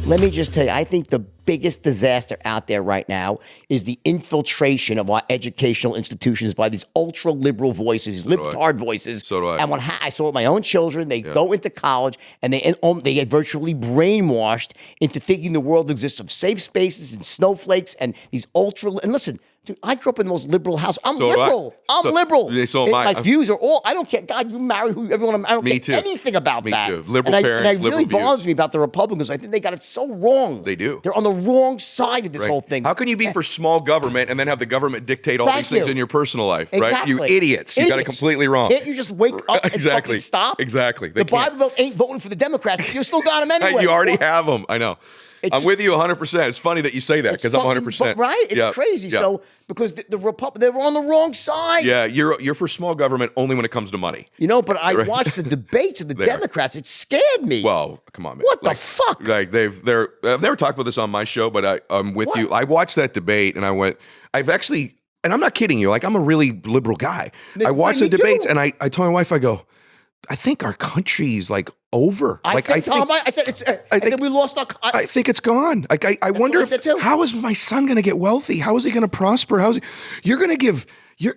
Let me just tell you, I think the biggest disaster out there right now is the infiltration of our educational institutions by these ultra-liberal voices, these libtard voices. So do I. And I saw it with my own children. They go into college and they get virtually brainwashed into thinking the world exists of safe spaces and snowflakes and these and listen, dude, I grew up in the most liberal house. I'm liberal. I'm liberal. So am I. My views are all, I don't care. God, you marry whoever you want to. I don't care anything about that. Me too. Liberal parents, and it really bothers me about the Republicans. I think they got it so wrong. They do. They're on the wrong side of this whole thing. How can you be for small government and then have the government dictate all these things in your personal life, right? You idiots. You got it completely wrong. Can't you just wake up and fucking stop? Exactly. The Bible Belt ain't voting for the Democrats, but you still got them anyway. You already have them. I know. I'm with you 100%. It's funny that you say that because I'm 100%. Right? It's crazy. Yeah. So because the Republic, they were on the wrong side. Yeah, you're for small government only when it comes to money. You know, but I watched the debates of the Democrats. It scared me. Well, come on, man. What the fuck? Like I've never talked about this on my show, but I'm with you. I watched that debate and I went, and I'm not kidding you. Like I'm a really liberal guy. I watched the debates and I told my wife, I go, I think our country's like over. I said it's. I think we lost our. I think it's gone. Like I wonder how is my son going to get wealthy? How is he going to prosper? You're going to give. You're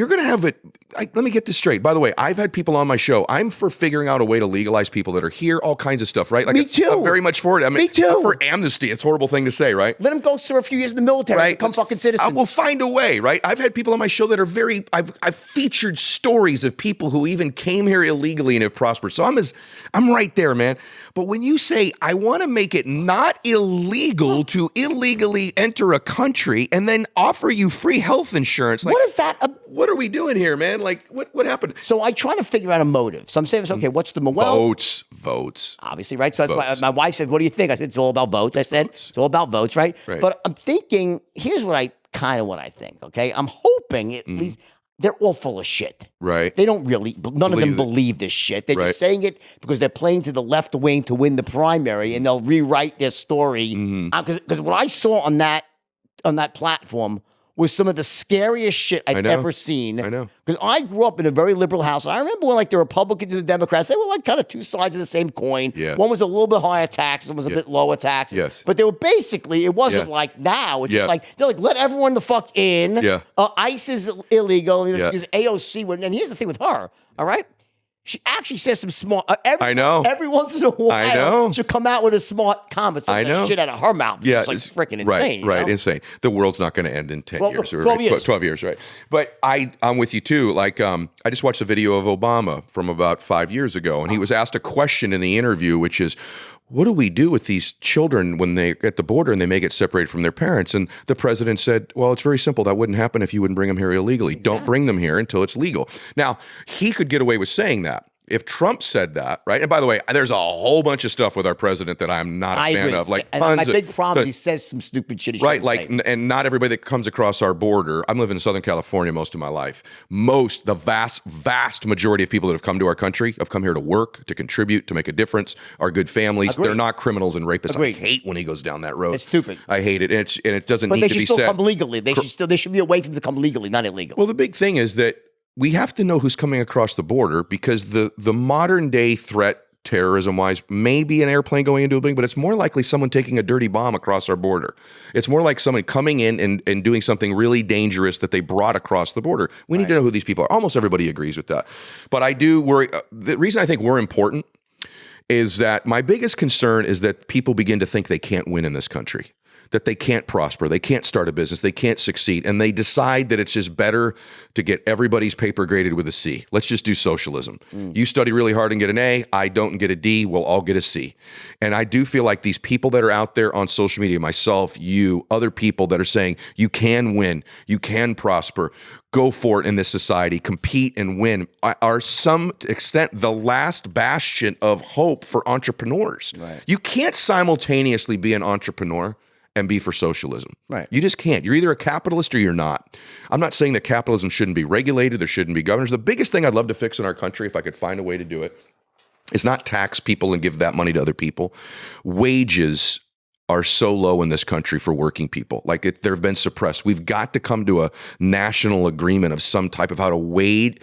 going to have it. Let me get this straight. By the way, I've had people on my show. I'm for figuring out a way to legalize people that are here, all kinds of stuff, right? Like, me too. I'm very much for it. I mean, me too. I'm for amnesty. It's a horrible thing to say, right? Let them go serve a few years in the military, right? Become fucking citizens. We'll find a way, right? I've had people on my show that are I've featured stories of people who even came here illegally and have prospered. So I'm right there, man. But when you say, I want to make it not illegal to illegally enter a country and then offer you free health insurance. Like, what is that? What are we doing here, man? Like, what happened? So I try to figure out a motive. So I'm saying, okay, what's the votes? Obviously, right? So that's why my wife said, what do you think? I said, it's all about votes. I said, it's all about votes, right? But I'm thinking, here's what I think, okay? I'm hoping at least they're all full of shit. Right. They don't really, none of them believe this shit. They're just saying it because they're playing to the left wing to win the primary and they'll rewrite their story. Because what I saw on that platform was some of the scariest shit I've ever seen. I know. Because I grew up in a very liberal house. I remember when like the Republicans and the Democrats, they were like kind of two sides of the same coin. Yeah. One was a little bit higher taxes, one was a bit lower taxes. Yes. But they were basically, it wasn't like now. It's just like, they're like, let everyone the fuck in. Yeah. ICE is illegal. Because AOC, and here's the thing with her, all right? She actually says some smart. I know. Every once in a while, she'll come out with a smart comment. I know. Shit out of her mouth. Yeah, it's like freaking insane. Right, insane. The world's not going to end in 10 years or 12 years, right? But I'm with you too. Like, I just watched a video of Obama from about 5 years ago, and he was asked a question in the interview, which is, what do we do with these children when they at the border and they may get separated from their parents? And the president said, well, it's very simple. That wouldn't happen if you wouldn't bring them here illegally. Don't bring them here until it's legal. Now, he could get away with saying that. If Trump said that, right? And by the way, there's a whole bunch of stuff with our president that I'm not a fan of. Like, and my big problem, he says some stupid shit. Right, like, and not everybody that comes across our border. I'm living in Southern California most of my life. The vast majority of people that have come to our country have come here to work, to contribute, to make a difference, are good families. They're not criminals and rapists. I hate when he goes down that road. It's stupid. I hate it. And it doesn't need to be said. But they should still come legally. They should be a way for them to come legally, not illegal. Well, the big thing is that we have to know who's coming across the border because the modern day threat, terrorism-wise, may be an airplane going into a building, but it's more likely someone taking a dirty bomb across our border. It's more like someone coming in and doing something really dangerous that they brought across the border. We need to know who these people are. Almost everybody agrees with that. But I do worry. The reason I think we're important is that my biggest concern is that people begin to think they can't win in this country, that they can't prosper, they can't start a business, they can't succeed, and they decide that it's just better to get everybody's paper graded with a C. Let's just do socialism. You study really hard and get an A, I don't and get a D, we'll all get a C. And I do feel like these people that are out there on social media, myself, you, other people that are saying you can win, you can prosper, go for it in this society, compete and win, are some extent the last bastion of hope for entrepreneurs. Right. You can't simultaneously be an entrepreneur and be for socialism. Right. You just can't. You're either a capitalist or you're not. I'm not saying that capitalism shouldn't be regulated, there shouldn't be governors. The biggest thing I'd love to fix in our country, if I could find a way to do it, is not tax people and give that money to other people. Wages are so low in this country for working people. Like they've been suppressed. We've got to come to a national agreement of some type of how to wade.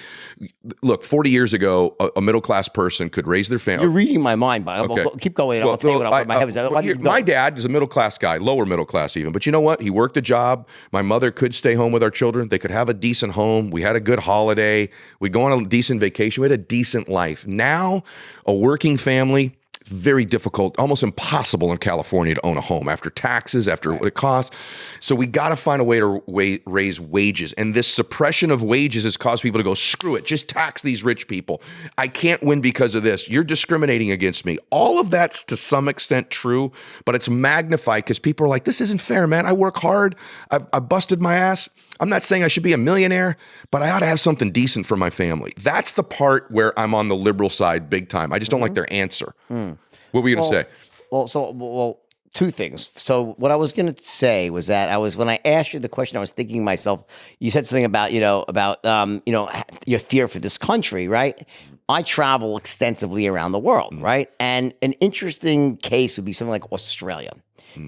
Look, 40 years ago, a middle-class person could raise their family. You're reading my mind, but Okay. keep going. I'll tell you what I'll put my head. My dad is a middle-class guy, lower middle class even. But you know what? He worked a job. My mother could stay home with our children. They could have a decent home. We had a good holiday. We'd go on a decent vacation. We had a decent life. Now, a working family, very difficult, almost impossible in California to own a home after taxes, after what it costs. So we got to find a way to raise wages. And this suppression of wages has caused people to go, screw it, just tax these rich people. I can't win because of this. You're discriminating against me. All of that's to some extent true, but it's magnified because people are like, this isn't fair, man. I work hard. I busted my ass. I'm not saying I should be a millionaire, but I ought to have something decent for my family. That's the part where I'm on the liberal side big time. I just don't like their answer. What were you going to say? Well, two things. So what I was going to say was that when I asked you the question, I was thinking to myself, you said something about, your fear for this country, right? I travel extensively around the world, right? And an interesting case would be something like Australia.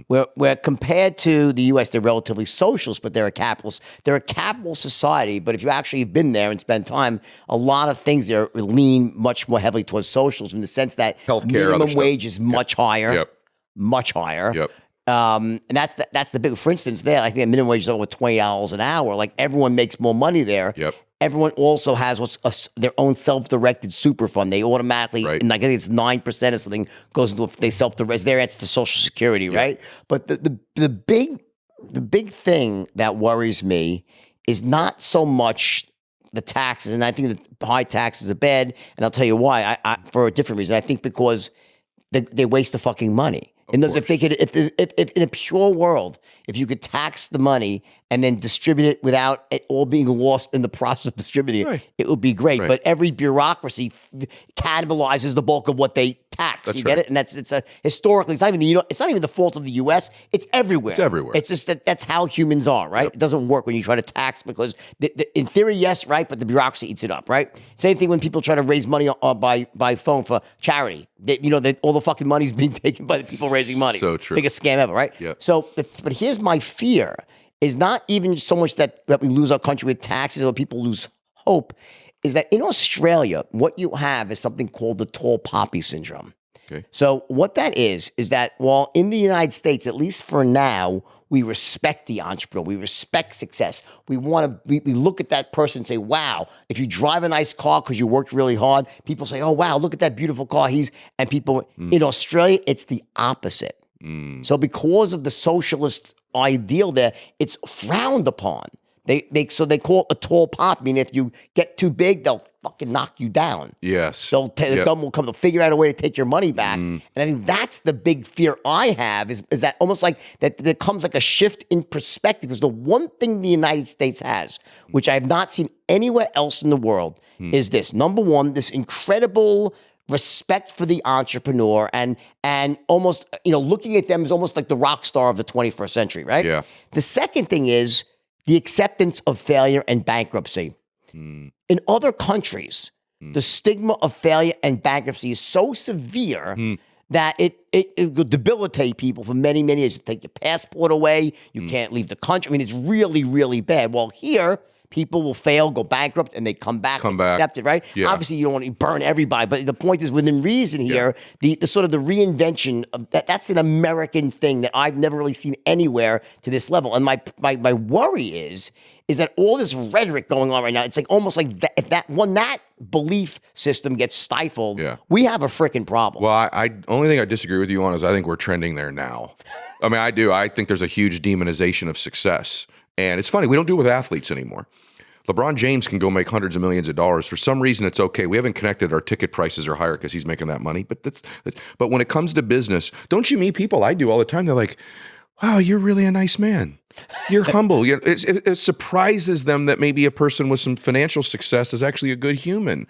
Where compared to the U.S., they're relatively socialist, but they're a capitalist. They're a capitalist society, but if you actually have been there and spent time, a lot of things there lean much more heavily towards socialism in the sense that Healthcare, minimum wage is much higher, much higher. Yep. And that's the big. For instance, there I think the minimum wage is over $20 an hour. Like everyone makes more money there. Yep. Everyone also has their own self-directed super fund. They automatically, and I think it's 9% or something, goes into they self-direct. Their answer to Social Security, right? But the big thing that worries me is not so much the taxes, and I think that high taxes are bad, and I'll tell you why. I for a different reason. I think because they waste the fucking money. And if they could, if in a pure world, if you could tax the money and then distribute it without it all being lost in the process of distributing it, it would be great. But every bureaucracy cannibalizes the bulk of what they tax. You get it? And historically, it's not even the fault of the U.S. It's everywhere. It's everywhere. It's just that's how humans are, right? It doesn't work when you try to tax because in theory, yes, right, but the bureaucracy eats it up, right? Same thing when people try to raise money by phone for charity. All the fucking money's being taken by the people raising money. So true. Biggest scam ever, right? Yeah. So, but here's my fear: is not even so much that we lose our country with taxes or people lose hope. Is that in Australia, what you have is something called the tall poppy syndrome. Okay. So what that is that while in the United States, at least for now, we respect the entrepreneur, we respect success. We look at that person and say, wow, if you drive a nice car because you worked really hard, people say, oh, wow, look at that beautiful car. In Australia, it's the opposite. So because of the socialist ideal there, it's frowned upon. So they call it a tall pop. I mean, if you get too big, they'll fucking knock you down. Yes. The government will come to figure out a way to take your money back. And I think that's the big fear I have is that almost like that there comes like a shift in perspective. Because the one thing the United States has, which I have not seen anywhere else in the world, is this. Number one, this incredible respect for the entrepreneur and almost, looking at them as almost like the rock star of the 21st century, right? Yeah. The second thing is the acceptance of failure and bankruptcy. In other countries, the stigma of failure and bankruptcy is so severe that it will debilitate people for many, many years. Take your passport away. You can't leave the country. I mean, it's really, really bad. Well, here, people will fail, go bankrupt, and they come back. It's accepted, right? Yeah. Obviously, you don't want to burn everybody, but the point is, within reason here, the sort of the reinvention of that's an American thing that I've never really seen anywhere to this level. And my worry is that all this rhetoric going on right now, it's like almost like if that belief system gets stifled, we have a freaking problem. Well, I only thing I disagree with you on is I think we're trending there now. I mean, I do. I think there's a huge demonization of success. And it's funny, we don't do it with athletes anymore. LeBron James can go make hundreds of millions of dollars. For some reason, it's okay. We haven't connected our ticket prices are higher because he's making that money. But when it comes to business, don't you meet people? I do all the time. They're like, wow, you're really a nice man. You're humble. It surprises them that maybe a person with some financial success is actually a good human.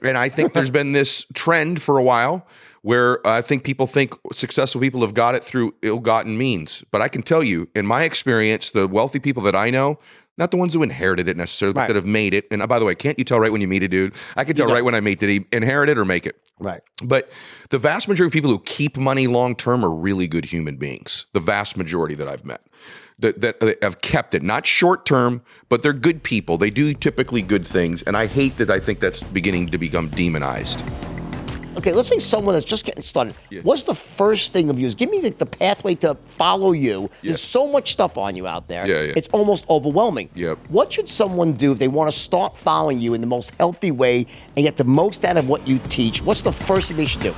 And I think there's been this trend for a while where I think people think successful people have got it through ill-gotten means. But I can tell you, in my experience, the wealthy people that I know, Not the ones who inherited it necessarily, but Right. that have made it. And by the way, can't you tell right when you meet a dude? I can tell right when I meet, did he inherit it or make it? Right. But the vast majority of people who keep money long term are really good human beings. The vast majority that I've met that have kept it, not short term, but they're good people. They do typically good things. And I hate that I think that's beginning to become demonized. Okay, let's say someone that's just getting started. Yeah. What's the first thing of yours? Give me the pathway to follow you. Yeah. There's so much stuff on you out there. Yeah. It's almost overwhelming. Yep. What should someone do if they want to start following you in the most healthy way and get the most out of what you teach? What's the first thing they should do?